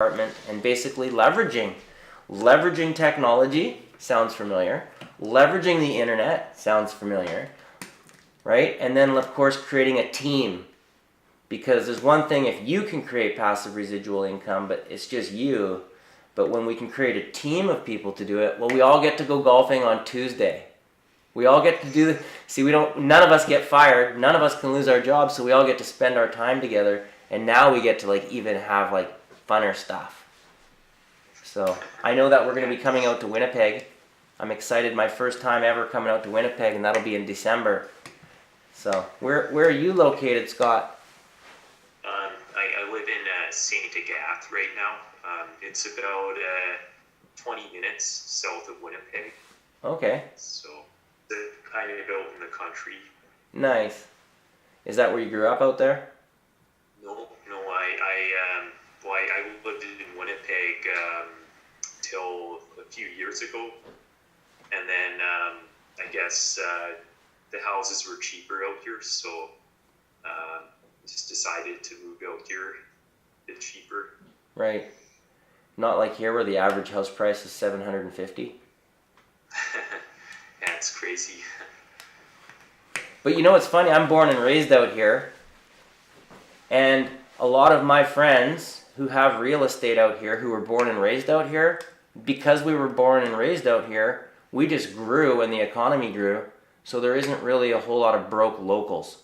department, and basically leveraging technology. Sounds familiar. Leveraging the internet sounds familiar, right? And then of course creating a team, because there's one thing if you can create passive residual income, but it's just you. But when we can create a team of people to do it, well, we all get to go golfing on Tuesday. We all get to do, none of us get fired, none of us can lose our jobs, so we all get to spend our time together, and now we get to even have funner stuff. So I know that we're going to be coming out to Winnipeg. I'm excited, my first time ever coming out to Winnipeg, and that'll be in December. So where are you located, Scott? I live in St. Agathe right now. It's about 20 minutes south of Winnipeg. Okay. So kind of out in the country. Nice. Is that where you grew up out there? No. I lived in Winnipeg till a few years ago, and then I guess the houses were cheaper out here, so just decided to move out here a bit cheaper. Right. Not like here where the average house price is $750. Yeah, it's crazy. But you know what's funny? I'm born and raised out here, and a lot of my friends who have real estate out here, who were born and raised out here, because we were born and raised out here, we just grew and the economy grew, so there isn't really a whole lot of broke locals.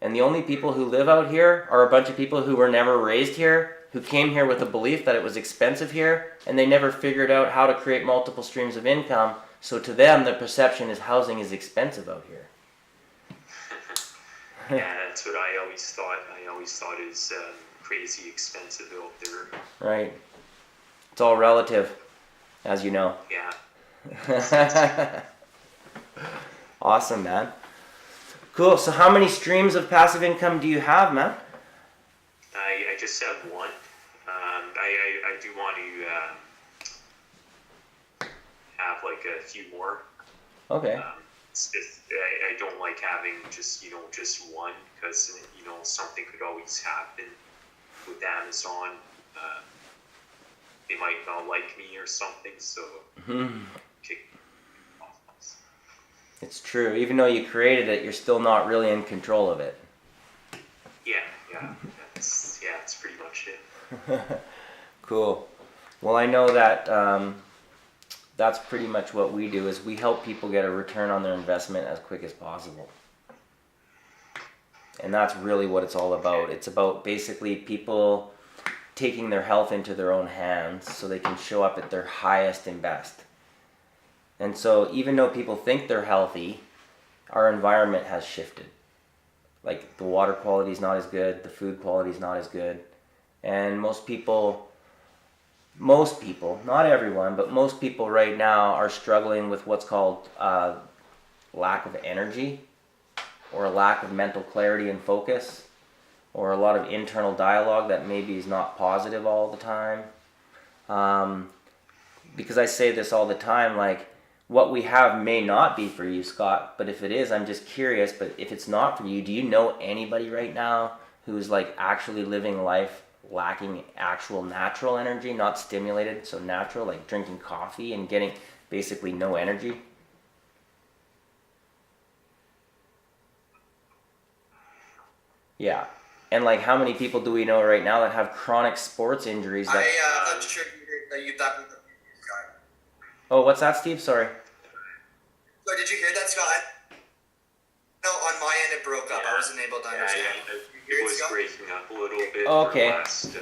And the only people who live out here are a bunch of people who were never raised here, who came here with the belief that it was expensive here, and they never figured out how to create multiple streams of income, so to them the perception is housing is expensive out here. Yeah, that's what I always thought. I always thought it was crazy expensive out there. Right. It's all relative, as you know. Yeah. Awesome, man. Cool. So how many streams of passive income do you have, man? I just have one. I do want to have a few more. Okay. I don't like having just one, because something could always happen with Amazon. They might not like me or something, so kick off. It's true. Even though you created it, you're still not really in control of it. Yeah. That's pretty much it. Cool. Well, I know that that's pretty much what we do, is we help people get a return on their investment as quick as possible. And that's really what it's all about. It's about basically people taking their health into their own hands so they can show up at their highest and best. And so even though people think they're healthy, our environment has shifted. Like the water quality is not as good, the food quality is not as good. And most people, not everyone, but most people right now are struggling with what's called lack of energy, or a lack of mental clarity and focus, or a lot of internal dialogue that maybe is not positive all the time. Because I say this all the time, what we have may not be for you, Scott, but if it is, I'm just curious, but if it's not for you, do you know anybody right now who's actually living life lacking actual natural energy, not stimulated, so natural, like drinking coffee and getting basically no energy? Yeah. And how many people do we know right now that have chronic sports injuries that... I'm sure you thought... Oh, what's that, Steve? Sorry. So did you hear that, Scott? No, on my end it broke up. Yeah. I wasn't able to understand. It was breaking up a little bit Okay. for the last 20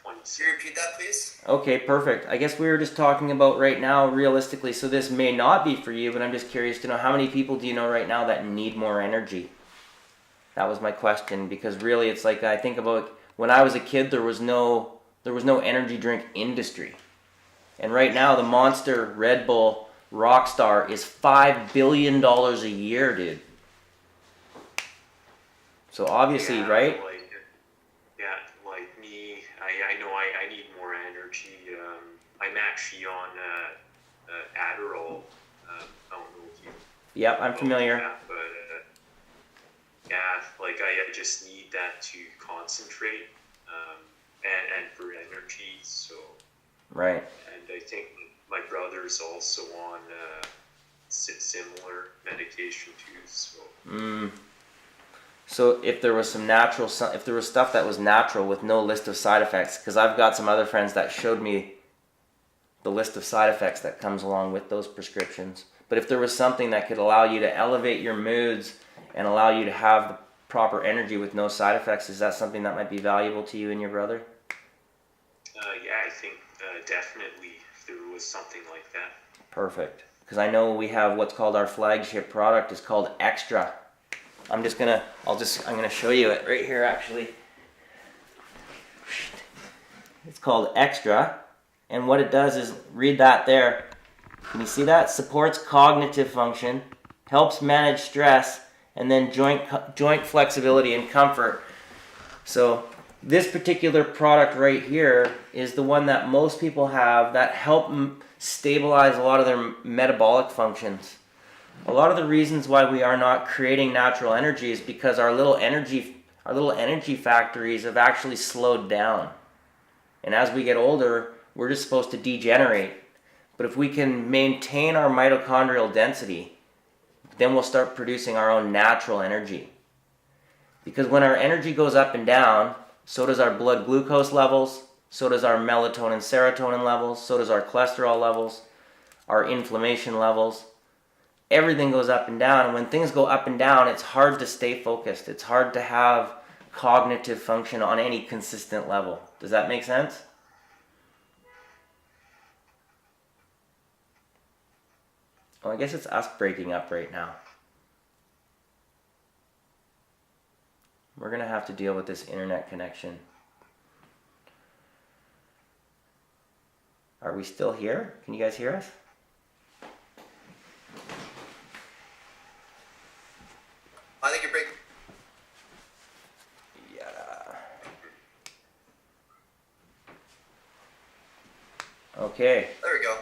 Can you seconds. repeat that, please? Okay, perfect. I guess we were just talking about right now, realistically, so this may not be for you, but I'm just curious to know, how many people do you know right now that need more energy? That was my question, because really it's I think about when I was a kid, there was no energy drink industry. And right now the Monster Red Bull Rockstar is $5 billion a year, dude. So obviously, Yeah, right? Like me, I know I need more energy. I'm actually on Adderall. I don't know if you Yep, I'm know familiar. that, but I just need that to concentrate. and for energy. So, Right. and I think my brother's also on similar medication too. So, So if there was if there was stuff that was natural with no list of side effects, because I've got some other friends that showed me the list of side effects that comes along with those prescriptions. But if there was something that could allow you to elevate your moods and allow you to have the proper energy with no side effects, is that something that might be valuable to you and your brother? yeah, I think definitely if there was something like that. Perfect. Because I know we have what's called our flagship product is called Extra. I'm gonna show you it right here actually. It's called Extra, and what it does is, read that there. Can you see that? Supports cognitive function, helps manage stress, and then joint flexibility and comfort. So this particular product right here is the one that most people have that help stabilize a lot of their metabolic functions. A lot of the reasons why we are not creating natural energy is because our little energy factories have actually slowed down. And as we get older, we're just supposed to degenerate. But if we can maintain our mitochondrial density, then we'll start producing our own natural energy. Because when our energy goes up and down, so does our blood glucose levels, so does our melatonin, serotonin levels, so does our cholesterol levels, our inflammation levels. Everything goes up and down, and when things go up and down, it's hard to stay focused. It's hard to have cognitive function on any consistent level. Does that make sense? Oh, I guess it's us breaking up right now. We're going to have to deal with this internet connection. Are we still here? Can you guys hear us? I think you're breaking. Yeah. Okay. There we go.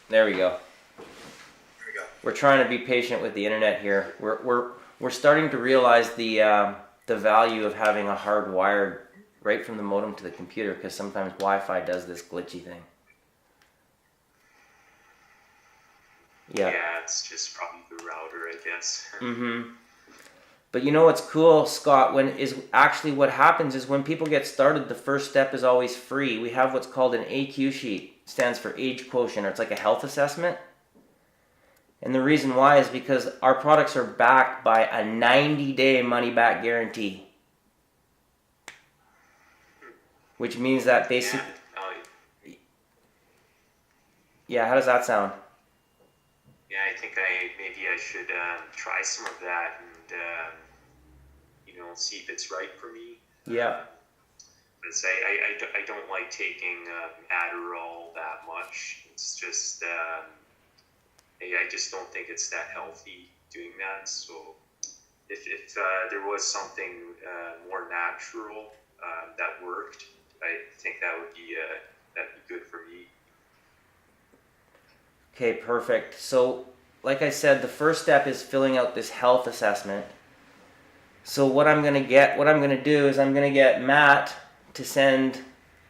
There we go. There we go. We're trying to be patient with the internet here. We're starting to realize the value of having a hardwired right from the modem to the computer, because sometimes Wi-Fi does this glitchy thing. Yeah. Yeah, it's just probably the router, I guess. But you know what's cool, Scott, what happens is when people get started, the first step is always free. We have what's called an AQ sheet. It stands for age quotient, or it's like a health assessment. And the reason why is because our products are backed by a 90-day money-back guarantee. Which means that basically... Yeah, how does that sound? Yeah, I think maybe I should try some of that and see if it's right for me. Yeah. Because I don't like taking Adderall that much. It's just I just don't think it's that healthy doing that. So if there was something more natural that worked, I think that'd be good for me. Okay, perfect. So, like I said, the first step is filling out this health assessment. So what I'm going to do is I'm going to get Matt to send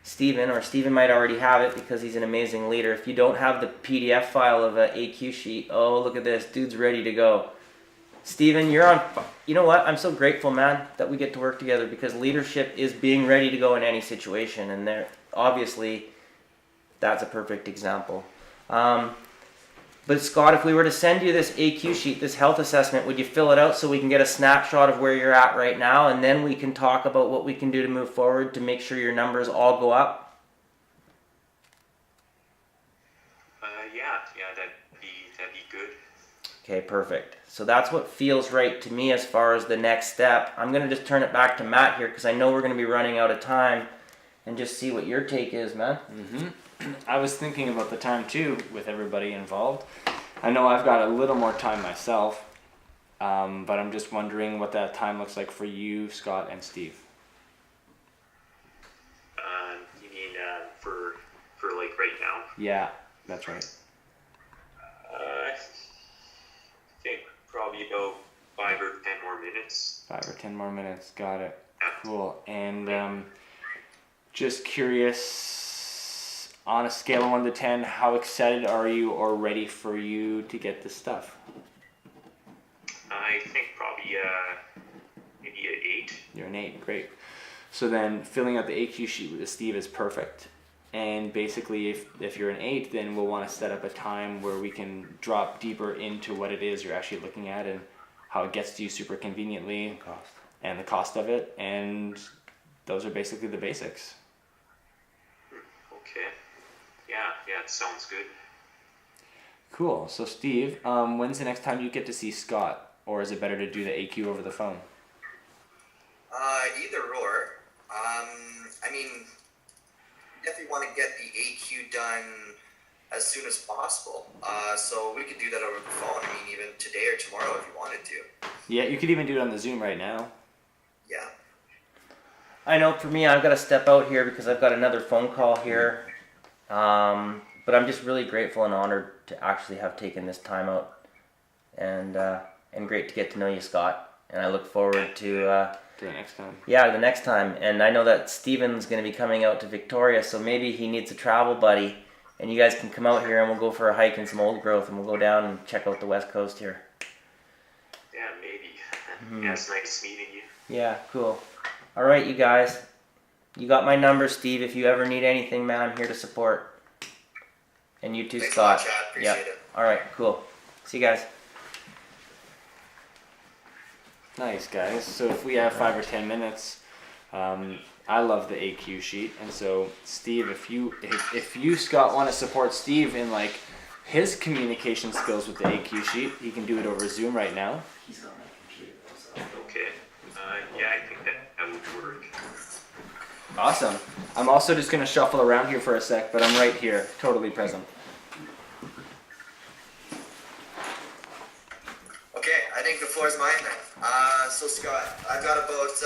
Stephen, or Stephen might already have it because he's an amazing leader. If you don't have the PDF file of an AQ sheet, oh, look at this. Dude's ready to go. Stephen, you're on. You know what? I'm so grateful, man, that we get to work together, because leadership is being ready to go in any situation. And there, obviously, that's a perfect example. But Scott, if we were to send you this AQ sheet, this health assessment, would you fill it out so we can get a snapshot of where you're at right now, and then we can talk about what we can do to move forward to make sure your numbers all go up? Yeah, that'd be good. Okay, perfect. So that's what feels right to me as far as the next step. I'm going to just turn it back to Matt here, because I know we're going to be running out of time, and just see what your take is, man. I was thinking about the time too with everybody involved. I know I've got a little more time myself, but I'm just wondering what that time looks like for you, Scott, and Steve. You mean for like right now? Yeah, that's right. I think probably about 5 or 10 more minutes. 5 or 10 more minutes, got it. Cool. And just curious, on a scale of 1 to 10, how excited are you or ready for you to get this stuff? I think probably maybe an 8. You're an 8, great. So then filling out the AQ sheet with Steve is perfect. And basically, if you're an 8, then we'll want to set up a time where we can drop deeper into what it is you're actually looking at and how it gets to you super conveniently and the cost of it. And those are basically the basics. Okay. Yeah, it sounds good. Cool. So Steve, when's the next time you get to see Scott? Or is it better to do the AQ over the phone? Either or. I mean, definitely want to get the AQ done as soon as possible. So we could do that over the phone. I mean, even today or tomorrow if you wanted to. Yeah, you could even do it on the Zoom right now. Yeah. I know for me, I've got to step out here because I've got another phone call here. But I'm just really grateful and honored to actually have taken this time out, and great to get to know you, Scott. And I look forward to To the next time. the next time. And I know that Steven's going to be coming out to Victoria, so maybe he needs a travel buddy, and you guys can come out here and we'll go for a hike in some old growth, and we'll go down and check out the West Coast here. Yeah, maybe. Yeah, it's nice meeting you. Yeah, cool. All right, you guys. You got my number, Steve. If you ever need anything, man, I'm here to support. And you too, Thanks a Scott. lot, Chad. Appreciate it. All right, cool. See you guys. Nice, guys. So if we have 5 or 10 minutes, I love the AQ sheet, and so Steve, if you Scott want to support Steve in like his communication skills with the AQ sheet, he can do it over Zoom right now. Okay. Yeah, I think that would work. Awesome. I'm also just gonna shuffle around here for a sec, but I'm right here, totally present. Okay, I think the floor is mine then. So Scott, I've got about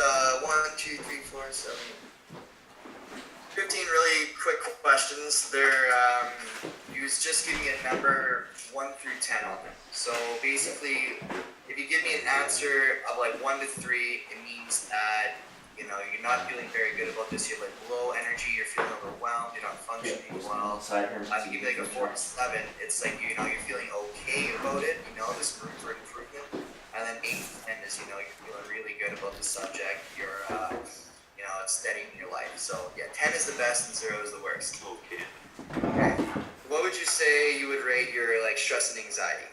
15 really quick questions. You was just giving me a number 1 through 10 on them. So basically, if you give me an answer of like 1 to 3, it means that you're not feeling very good about this. You're like low energy. You're feeling overwhelmed. You're not functioning well. If you give me like a 4 to 7, it's like you're feeling okay about it. There's room for improvement. And then 8 to 10 is you're feeling really good about the subject. You're it's steady in your life. So yeah, 10 is the best and 0 is the worst. Okay. Okay. What would you say you would rate your like stress and anxiety?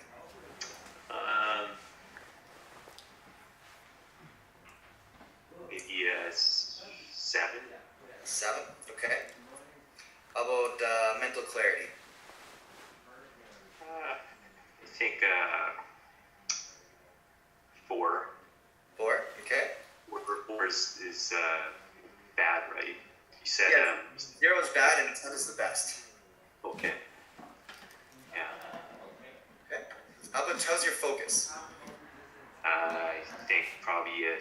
Maybe 7. 7. Okay. How about mental clarity? I think 4. 4. Okay. 4 is bad, right? You said Yeah. 0 is bad and 10 is the best. okay. Yeah. Okay. How's your focus? I think probably a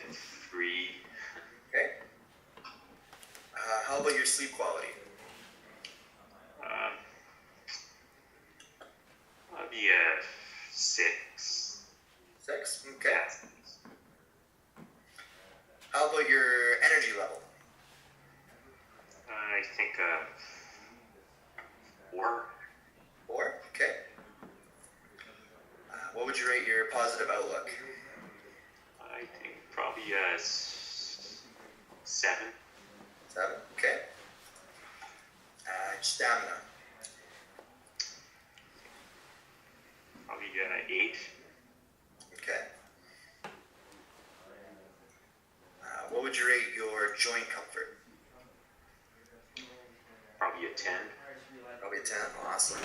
3. Okay. How about your sleep quality? Probably a 6. 6. Okay. Yeah. How about your energy level? I think 4. 4. Okay. What would you rate your positive outlook? I think probably 7. 7. Okay. Stamina. Probably 8. Okay. What would you rate your joint comfort? Probably a 10. Probably a 10. Awesome.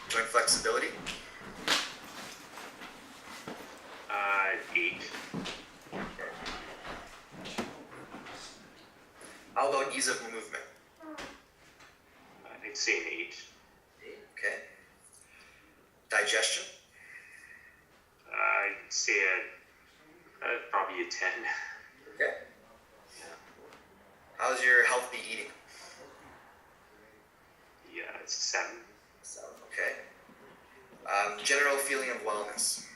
Joint flexibility? 8. How about ease of movement? I'd say an 8. 8. Okay. Digestion? I'd say probably a 10. Okay. How's your healthy eating? Yeah, it's 7. 7. Okay. General feeling of wellness?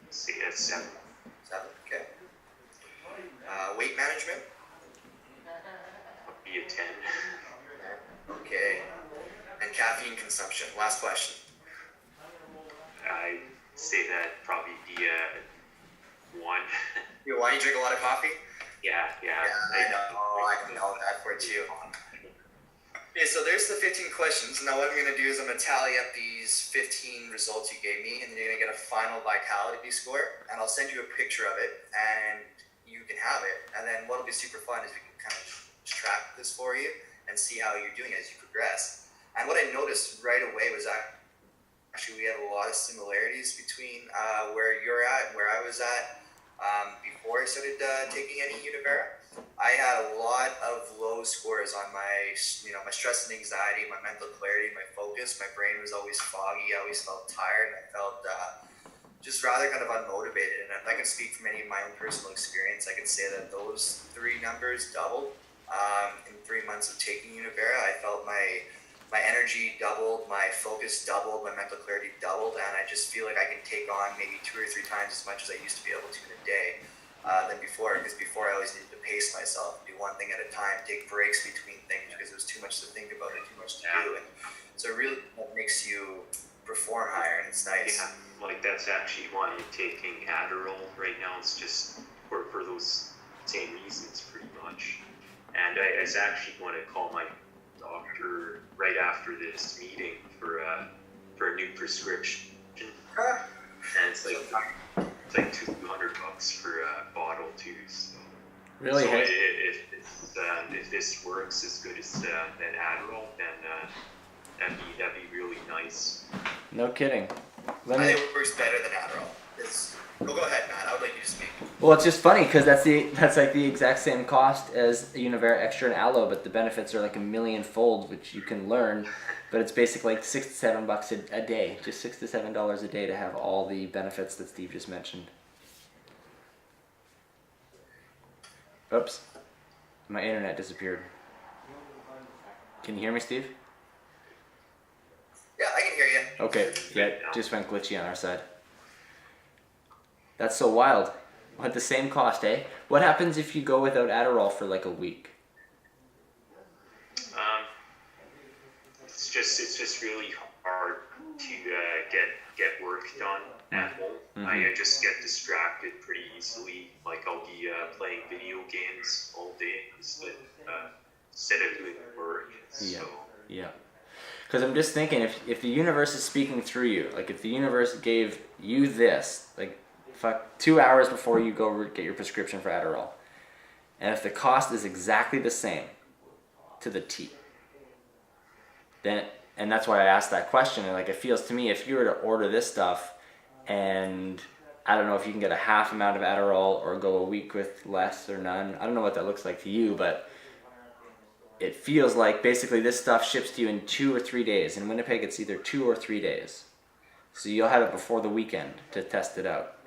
Say a 7. 7. Okay. weight management? Be a 10. Okay. And caffeine consumption. Last question. I say that probably be a 1. Why you drink a lot of coffee? Yeah. I know. I can tell that for you. Okay, so there's the 15 questions. Now what I'm going to do is I'm going to tally up these 15 results you gave me, and then you're going to get a final vitality score, and I'll send you a picture of it, and you can have it. And then what'll be super fun is we can kind of track this for you and see how you're doing as you progress. And what I noticed right away was actually we had a lot of similarities between where you're at and where I was at before I started taking any Univera. I had a lot of low scores on my, my stress and anxiety, my mental clarity, my focus. My brain was always foggy. I always felt tired, and I felt just rather kind of unmotivated. And if I can speak from any of my own personal experience, I can say that those 3 numbers doubled in 3 months of taking Univera. I felt my energy doubled, my focus doubled, my mental clarity doubled, and I just feel like I can take on maybe 2 or 3 times as much as I used to be able to in a day. Than before, because before I always needed to pace myself, do one thing at a time, take breaks between things because it was too much to think about and too much to do, and so it really makes you perform higher, and it's nice. Yeah, like that's actually why I'm taking Adderall right now. It's just for those same reasons, pretty much. And I was actually going to call my doctor right after this meeting for a new prescription, and it's like $200 for a bottle too. So, Really? so if this works as good as that Adderall, then that'd be really nice. No kidding. I think it works better than Adderall. Go ahead, Matt. I would like you to speak. Well, it's just funny because that's like the exact same cost as Univera Extra and Aloe, but the benefits are like a million-fold, which you can learn. But it's basically like $6 to $7 a day, just $6 to $7 a day to have all the benefits that Steve just mentioned. Oops, my internet disappeared. Can you hear me, Steve? Yeah, I can hear you. Okay, yeah, it just went glitchy on our side. That's so wild. At the same cost, eh? What happens if you go without Adderall for like a week? It's just really hard to get work done at home. Mm-hmm. I just get distracted pretty easily. Like I'll be playing video games all day instead of doing work. So. Yeah. Because I'm just thinking, if the universe is speaking through you, like if the universe gave you this, like 2 hours before you go get your prescription for Adderall, and if the cost is exactly the same to the T, then, and that's why I asked that question, and like it feels to me, if you were to order this stuff, and I don't know if you can get a half amount of Adderall or go a week with less or none, I don't know what that looks like to you, but it feels like basically this stuff ships to you in 2 or 3 days. In Winnipeg, it's either 2 or 3 days. So you'll have it before the weekend to test it out.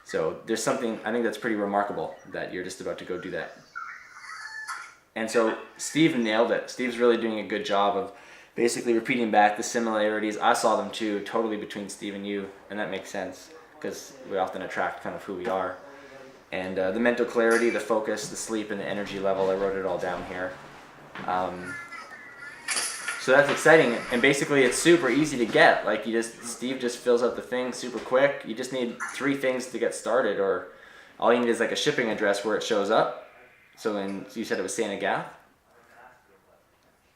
So there's something, I think that's pretty remarkable that you're just about to go do that. And so Steve nailed it. Steve's really doing a good job of basically repeating back the similarities. I saw them too, totally between Steve and you, and that makes sense because we often attract kind of who we are. And the mental clarity, the focus, the sleep, and the energy level, I wrote it all down here. So that's exciting, and basically it's super easy to get. Like Steve just fills out the thing super quick. You just need 3 things to get started, or all you need is like a shipping address where it shows up. So you said it was Santa Gath?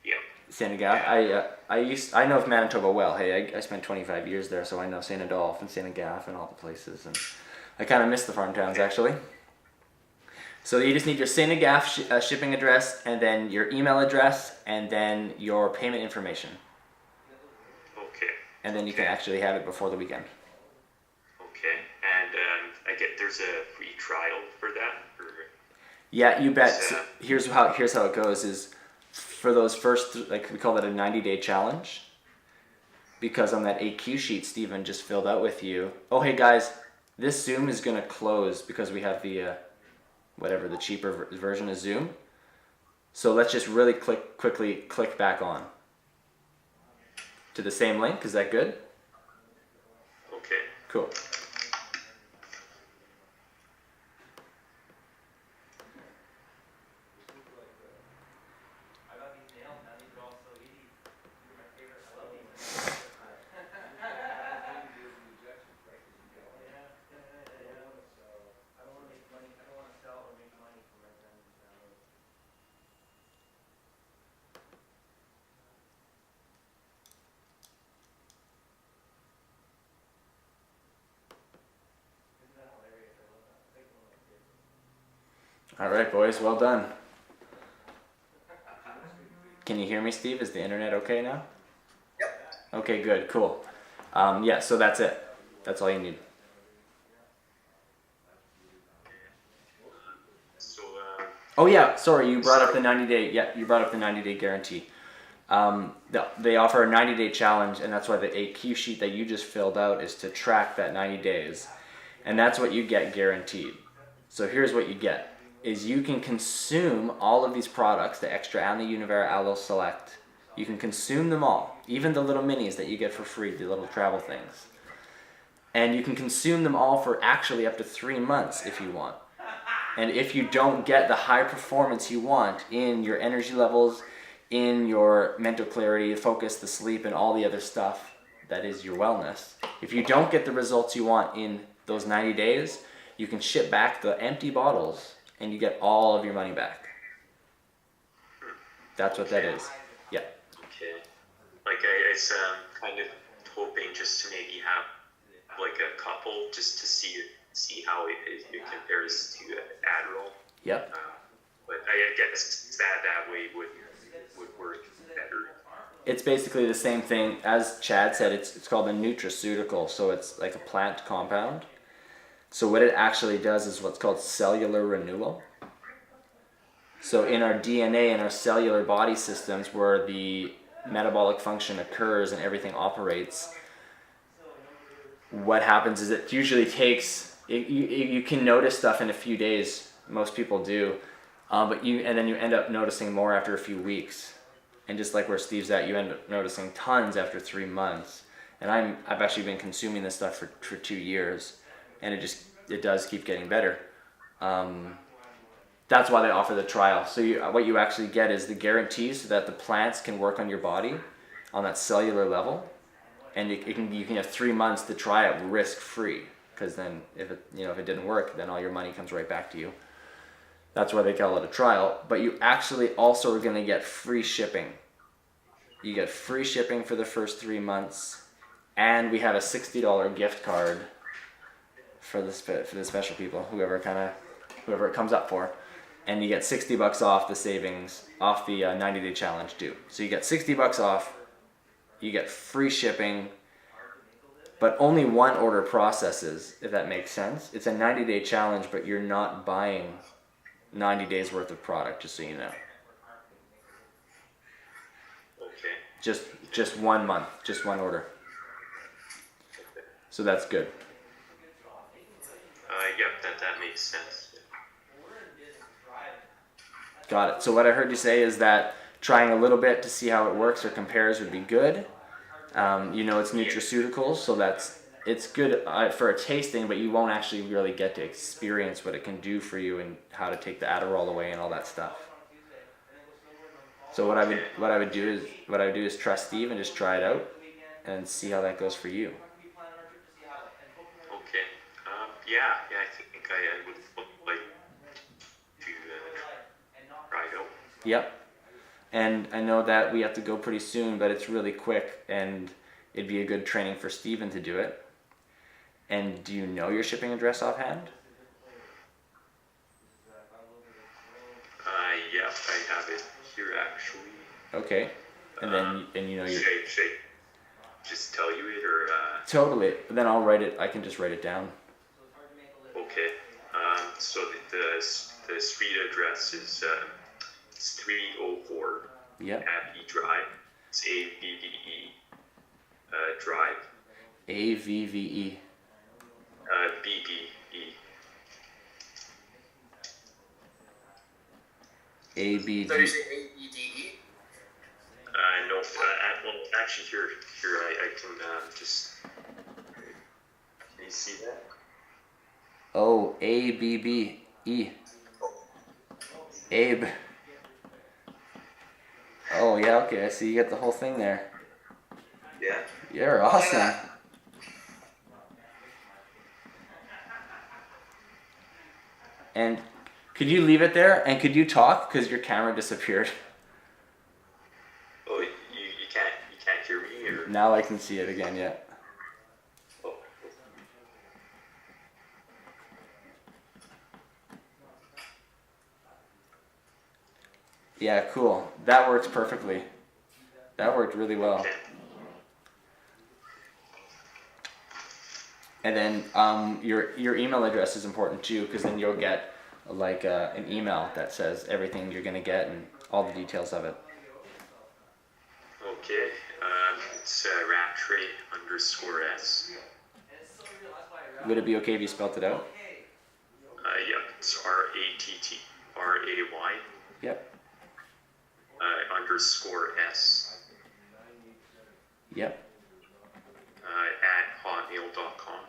Yeah. Santa Gath. I know of Manitoba well. Hey, I spent 25 years there, so I know St. Adolphe and Santa Gath and all the places, and I kind of miss the farm towns actually. So you just need your St. Gath shipping address, and then your email address, and then your payment information. Okay. And then you can actually have it before the weekend. Okay. And I get there's a free trial for that. Yeah, you bet. So here's how it goes is for those first, like we call that a 90-day challenge, because on that AQ sheet Stephen just filled out with you, oh hey guys, this Zoom is going to close because we have the the cheaper version of Zoom. So let's just really quickly click back on to the same link. Is that good? Okay. Cool. All right, boys. Well done. Can you hear me, Steve? Is the internet okay now? Yep. Okay, good, cool. Yeah, so that's it. That's all you need. So, Oh yeah, sorry, you brought up the 90-day. Yeah, you brought up the 90-day guarantee. They offer a 90-day challenge, and that's why the AQ sheet that you just filled out is to track that 90 days, and that's what you get guaranteed. So here's what you get: is you can consume all of these products, the Extra and the Univera Aloe Select. You can consume them all, even the little minis that you get for free, the little travel things. And you can consume them all for actually up to 3 months if you want. And if you don't get the high performance you want in your energy levels, in your mental clarity, focus, the sleep, and all the other stuff that is your wellness, if you don't get the results you want in those 90 days, you can ship back the empty bottles and you get all of your money back. That's what that is. Yeah. okay. Like I was kind of hoping just to maybe have like a couple just to see how it compares to Adderall. Yep. But I guess that way would work better. It's basically the same thing as Chad said. It's called a nutraceutical, so it's like a plant compound. So what it actually does is what's called cellular renewal. So in our DNA and our cellular body systems, where the metabolic function occurs and everything operates, what happens is it usually takes you can notice stuff in a few days. Most people do, but then you end up noticing more after a few weeks. And just like where Steve's at, you end up noticing tons after 3 months. And I've actually been consuming this stuff for 2 years, and it does keep getting better. That's why they offer the trial. So what you actually get is the guarantee, so that the plants can work on your body on that cellular level, and you can have 3 months to try it risk free. Because then if it didn't work, then all your money comes right back to you. That's why they call it a trial. But you actually also are going to get free shipping. You get free shipping for the first 3 months, and we have a $60 gift card for the special people, whoever it comes up for, and you get $60 off the savings off the 90-day challenge due. So you get $60 off. You get free shipping, but only one order processes, if that makes sense. It's a 90-day challenge, but you're not buying 90 days worth of product, just so you know. Okay. Just 1 month, just one order. So that's good. Yep, that makes sense. Got it. So what I heard you say is that trying a little bit to see how it works or compares would be good. It's nutraceuticals, so it's good for a tasting, but you won't actually really get to experience what it can do for you and how to take the Adderall away and all that stuff. So what I would do is trust Steve and just try it out and see how that goes for you. Okay. I think I would like to try it out. Yep. And I know that we have to go pretty soon, but it's really quick, and it'd be a good training for Steven to do it. And do you know your shipping address offhand? Yeah, I have it here actually. Okay. And then your Should I just tell you it or? Totally. Then I'll write it. I can just write it down. Okay. So the street address is 304 Yep. Abbey Drive. It's ABBE Drive. AVVE. BBE. ABD. So you say AEDE? No. Well, actually, here I can just. Can you see that? Oh, ABBE. Abe. Oh yeah, okay. I see you got the whole thing there. Yeah. You're awesome. And could you leave it there? And could you talk? Because your camera disappeared. Oh, you can't hear me or? Now I can see it again. Yeah. Oh. Yeah, cool. That works perfectly. That worked really well. Okay. And then your email address is important too, because then you'll get like an email that says everything you're gonna get and all the details of it. Okay. It's Rattray_S. Would it be okay if you spelt it out? Yep. It's RATTRAY Yep. _S Yep. at hotmail.com.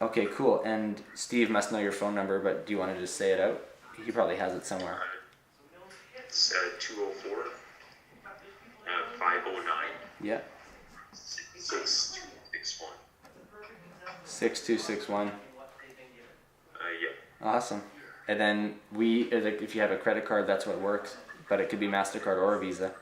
Okay, cool. And Steve must know your phone number, but do you want to just say it out? He probably has it somewhere. It's 204 509 Yeah. 6261. 6261. Yep. Awesome. And then like if you have a credit card, that's what works. But it could be MasterCard or a Visa.